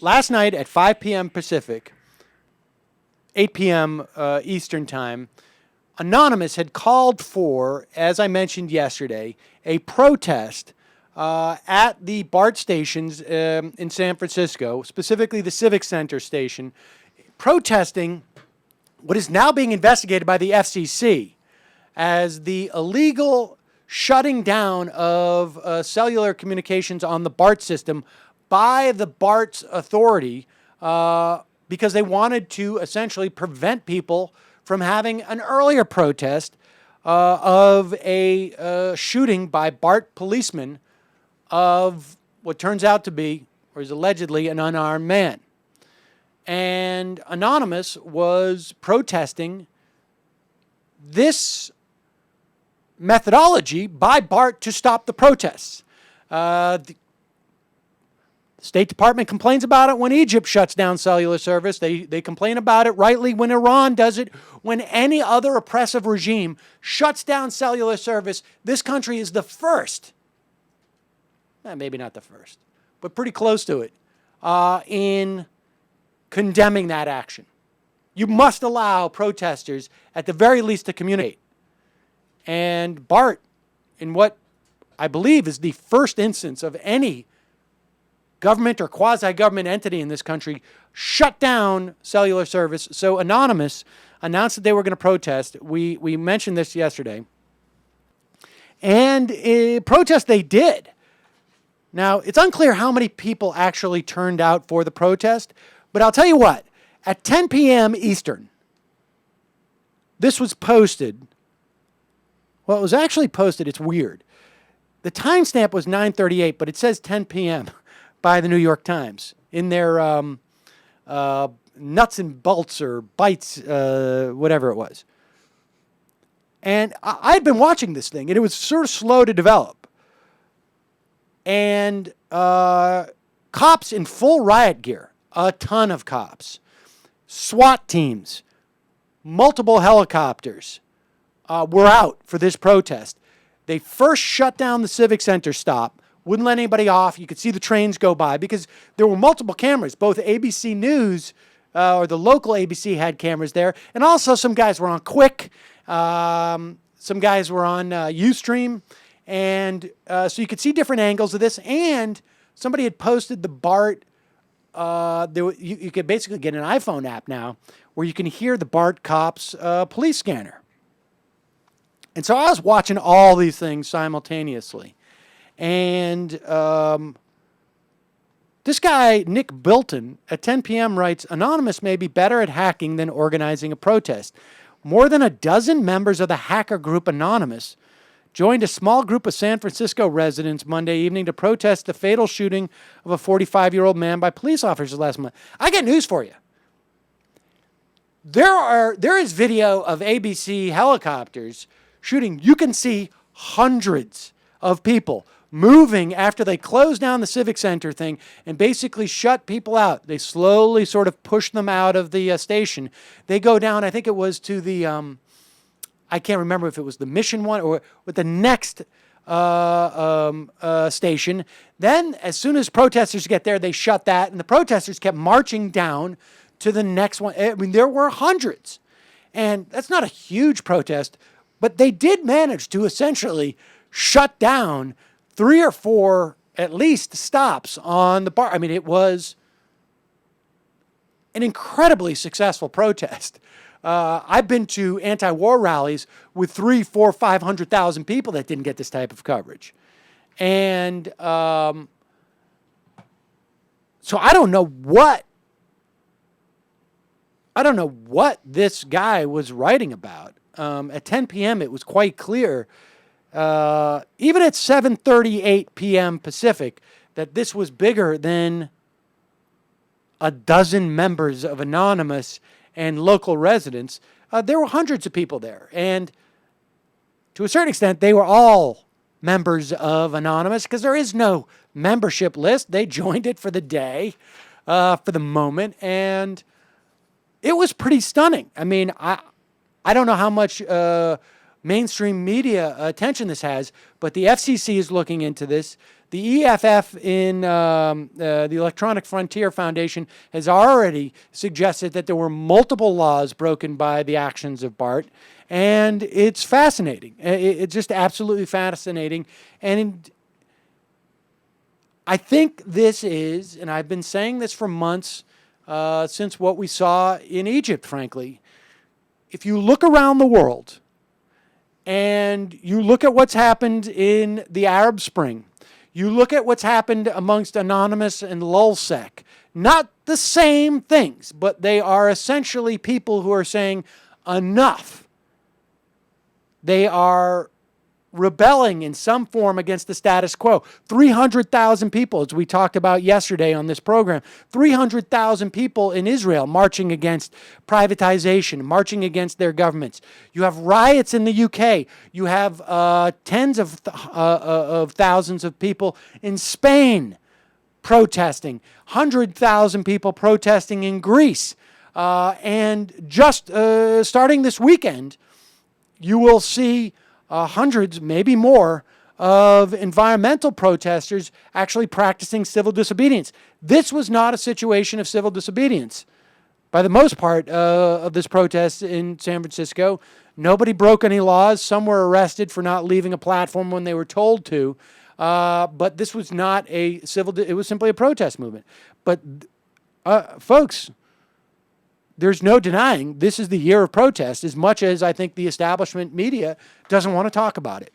last night at 5 p.m. Pacific, 8 p.m. Eastern Time, Anonymous had called for, as I mentioned yesterday, a protest at the BART stations in San Francisco, specifically the Civic Center station, protesting what is now being investigated by the FCC as the illegal shutting down of cellular communications on the BART system by the BART's authority because they wanted to essentially prevent people from having an earlier protest of a shooting by BART policemen of what turns out to be, or is allegedly, an unarmed man. And Anonymous was protesting this methodology by BART to stop the protests. The State Department complains about it when Egypt shuts down cellular service. They complain about it rightly when Iran does it. When any other oppressive regime shuts down cellular service, this country is the first, maybe not the first, but pretty close to it, in condemning that action. You must allow protesters, at the very least, to communicate. And BART, in what I believe is the first instance of any government or quasi-government entity in this country, shut down cellular service. So Anonymous announced that they were going to protest. We mentioned this yesterday. And protest they did. Now, it's unclear how many people actually turned out for the protest, but I'll tell you what, at 10 p.m. Eastern, this was posted. Well, it was actually posted. It's weird. The timestamp was 9:38, but it says 10 p.m. by the New York Times in their nuts and bolts or bites, whatever it was. And I'd been watching this thing, and it was sort of slow to develop. And cops in full riot gear, a ton of cops, SWAT teams, multiple helicopters were out for this protest. They first shut down the Civic Center stop, wouldn't let anybody off. You could see the trains go by because there were multiple cameras. Both ABC News, or the local ABC, had cameras there, and also some guys were on Quick, some guys were on Ustream, and so you could see different angles of this. And somebody had posted the BART. You could basically get an iPhone app now where you can hear the BART cops' police scanner. And so I was watching all these things simultaneously. And this guy, Nick Bilton, at 10 p.m. writes, Anonymous may be better at hacking than organizing a protest. More than a dozen members of the hacker group Anonymous joined a small group of San Francisco residents Monday evening to protest the fatal shooting of a 45-year-old man by police officers last month. I got news for you. There is video of ABC helicopters shooting. You can see hundreds of people moving after they close down the Civic Center thing and basically shut people out. They slowly sort of push them out of the station. They go down, I think it was to the, I can't remember if it was the Mission one or with the next station. Then as soon as protesters get there, they shut that, and the protesters kept marching down to the next one. I mean, there were hundreds. And that's not a huge protest, but they did manage to essentially shut down 3 or 4, at least, stops on the BART. I mean, it was an incredibly successful protest. I've been to anti-war rallies with 300,000, 400,000, 500,000 people that didn't get this type of coverage. And so I don't know what this guy was writing about. At 10 p.m., it was quite clear, even at 7:38 p.m. Pacific, that this was bigger than a dozen members of Anonymous and local residents. There were hundreds of people there. And to a certain extent, they were all members of Anonymous because there is no membership list. They joined it for the day, for the moment. And it was pretty stunning. I mean, I don't know how much mainstream media attention this has, but the FCC is looking into this. The EFF in the Electronic Frontier Foundation has already suggested that there were multiple laws broken by the actions of BART, and it's fascinating. It's just absolutely fascinating. And I think this is, and I've been saying this for months, since what we saw in Egypt, frankly. If you look around the world and you look at what's happened in the Arab Spring, you look at what's happened amongst Anonymous and Lulzsec, not the same things, but they are essentially people who are saying enough. They are rebelling in some form against the status quo. 300,000 people, as we talked about yesterday on this program, 300,000 people in Israel marching against privatization, marching against their governments. You have riots in the UK. You have tens of thousands of people in Spain protesting, 100,000 people protesting in Greece. And just starting this weekend, you will see hundreds, maybe more, of environmental protesters actually practicing civil disobedience. This was not a situation of civil disobedience. By the most part of this protest in San Francisco, nobody broke any laws. Some were arrested for not leaving a platform when they were told to. But this was not a civil, it was simply a protest movement. But folks, there's no denying this is the year of protest, as much as I think the establishment media doesn't want to talk about it.